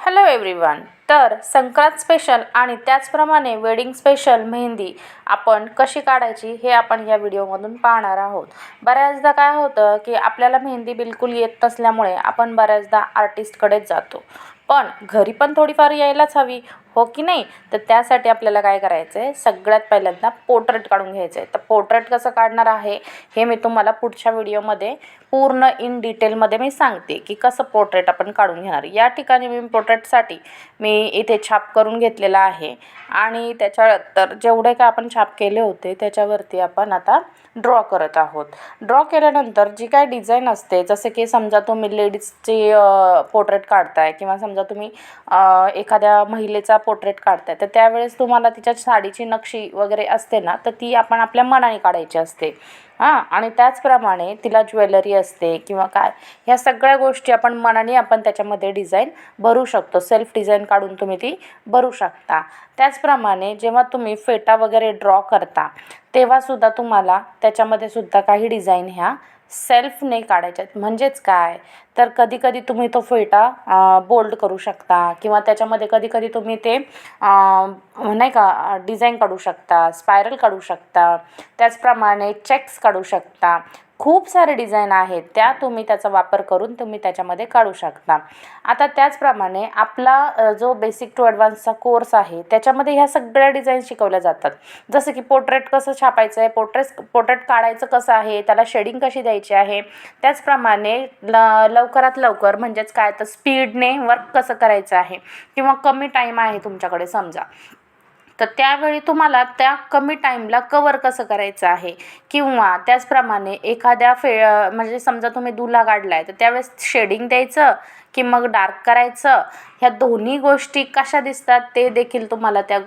Hello everyone. तर Sankrant special आणि त्याचप्रमाणे वेडिंग स्पेशल मेहंदी आपण कशी काढायची हे आपण या व्हिडिओमधून पाहणार आहोत. बऱ्याचदा काय होतं की आपल्याला मेहंदी बिलकुल येत नसल्यामुळे आपण बऱ्याचदा आर्टिस्टकडेच जातो, पण घरी पण थोडीफार यायलाच हवी, हो की नाही. तर त्यासाठी आपल्याला काय करायचं आहे, सगळ्यात पहिल्यांदा पोर्ट्रेट काढून घ्यायचं आहे. तर पोर्ट्रेट कसं काढणार आहे हे मी तुम्हाला पुढच्या व्हिडिओमध्ये पूर्ण इन डिटेलमध्ये मी सांगते की कसं पोर्ट्रेट आपण काढून घेणार. या ठिकाणी मी पोर्ट्रेटसाठी मी इथे छाप करून घेतलेला आहे आणि त्याच्यानंतर जेवढे काय आपण छाप केले होते त्याच्यावरती आपण आता ड्रॉ करत आहोत. ड्रॉ केल्यानंतर जी काय डिझाईन असते, जसे की समजा तुम्ही लेडीजची पोर्ट्रेट काढताय किंवा समजा तुम्ही एखाद्या महिलेचा पोर्ट्रेट काढताय, तर त्यावेळेस तुम्हाला तिच्या साडीची नक्षी वगैरे असते ना, तर ती आपण आपल्या मनाने काढायची असते. आणि त्याचप्रमाणे तिला ज्वेलरी असते किंवा काय, ह्या सगळ्या गोष्टी आपण मनाने आपण त्याच्यामध्ये डिझाईन भरू शकतो. सेल्फ डिझाईन काढून तुम्ही ती भरू शकता. त्याचप्रमाणे जेव्हा तुम्ही फेटा वगैरे ड्रॉ करता तेव्हासुद्धा तुम्हाला त्याच्यामध्ये सुद्धा काही डिझाईन ह्या सेल्फने काढायच्यात. म्हणजेच काय, तर कधीकधी तुम्ही तो फेटा बोल्ड करू शकता किंवा त्याच्यामध्ये कधीकधी तुम्ही ते नाही का डिझाईन काढू शकता, स्पायरल काढू शकता, त्याचप्रमाणे चेक्स काढू शकता. खूप सारे डिझाईन आहेत, त्या तुम्ही त्याचा वापर करून तुम्ही त्याच्यामध्ये काढू शकता. आता त्याचप्रमाणे आपला जो बेसिक टू ॲडव्हान्सचा कोर्स आहे त्याच्यामध्ये ह्या सगळ्या डिझाईन शिकवल्या जातात. जसं की पोर्ट्रेट कसं छापायचं आहे, पोर्ट्रेट काढायचं कसं आहे, त्याला शेडिंग कशी द्यायची आहे, त्याचप्रमाणे लवकरात लवकर म्हणजेच काय तर स्पीडने वर्क कसं करायचं आहे किंवा कमी टाईम आहे तुमच्याकडे समजा, तर त्यावेळी तुम्हाला त्या कमी टाईमला कवर कसं करायचं आहे. किंवा त्याचप्रमाणे एखाद्या म्हणजे समजा तुम्ही दुल्हा काढला आहे तर त्यावेळेस शेडिंग द्यायचं की मग डार्क करायचं, ह्या दोन्ही गोष्टी कशा दिसतात ते देखील तुम्हाला त्या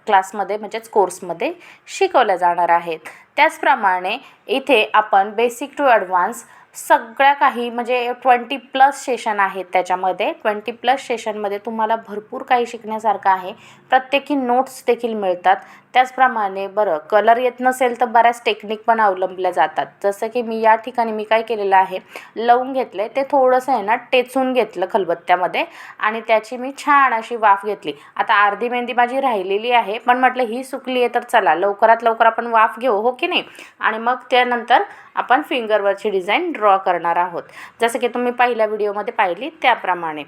क्लासमध्ये म्हणजेच कोर्समध्ये शिकवल्या जाणार आहेत. त्याचप्रमाणे इथे आपण बेसिक टू ॲडव्हान्स सगळ्या काही म्हणजे 20+ सेशन आहेत. त्याच्यामध्ये 20+ सेशनमध्ये तुम्हाला भरपूर काही शिकण्यासारखं आहे. प्रत्येकी नोट्स देखील मिळतात. त्याचप्रमाणे कलर येत नसेल तर बऱ्याच टेक्निक पण अवलंबल्या जातात. जसं की मी या ठिकाणी मी काय केलेलं आहे, लवंग घेतलं आहे, ते थोडंसं आहे ना टेचून घेतलं खलबत्त्यामध्ये आणि त्याची मी छान अशी वाफ घेतली. आता अर्धी मेहंदी माझी राहिलेली आहे, पण म्हटलं ही सुकली आहे तर चला लवकरात लवकर आपण वाफ घेऊ, हो की नाही. आणि मग त्यानंतर आपण फिंगरवरची डिझाईन ड्रॉ करणार आहोत, जसं की तुम्ही पहिल्या व्हिडिओमध्ये पाहिली त्याप्रमाणे.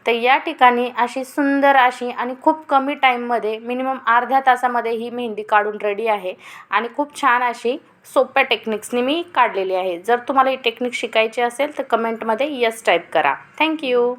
तर या ठिकाणी अशी सुंदर अशी आणि खूप कमी टाईममध्ये मिनिमम अर्ध्या तासामध्ये ही मेहंदी काढून रेडी आहे आणि खूप छान अशी सोप्या टेक्निक्सनी मी काढलेली आहे. जर तुम्हाला ही टेक्निक शिकायची असेल तर कमेंटमध्ये यस टाईप करा. थँक्यू.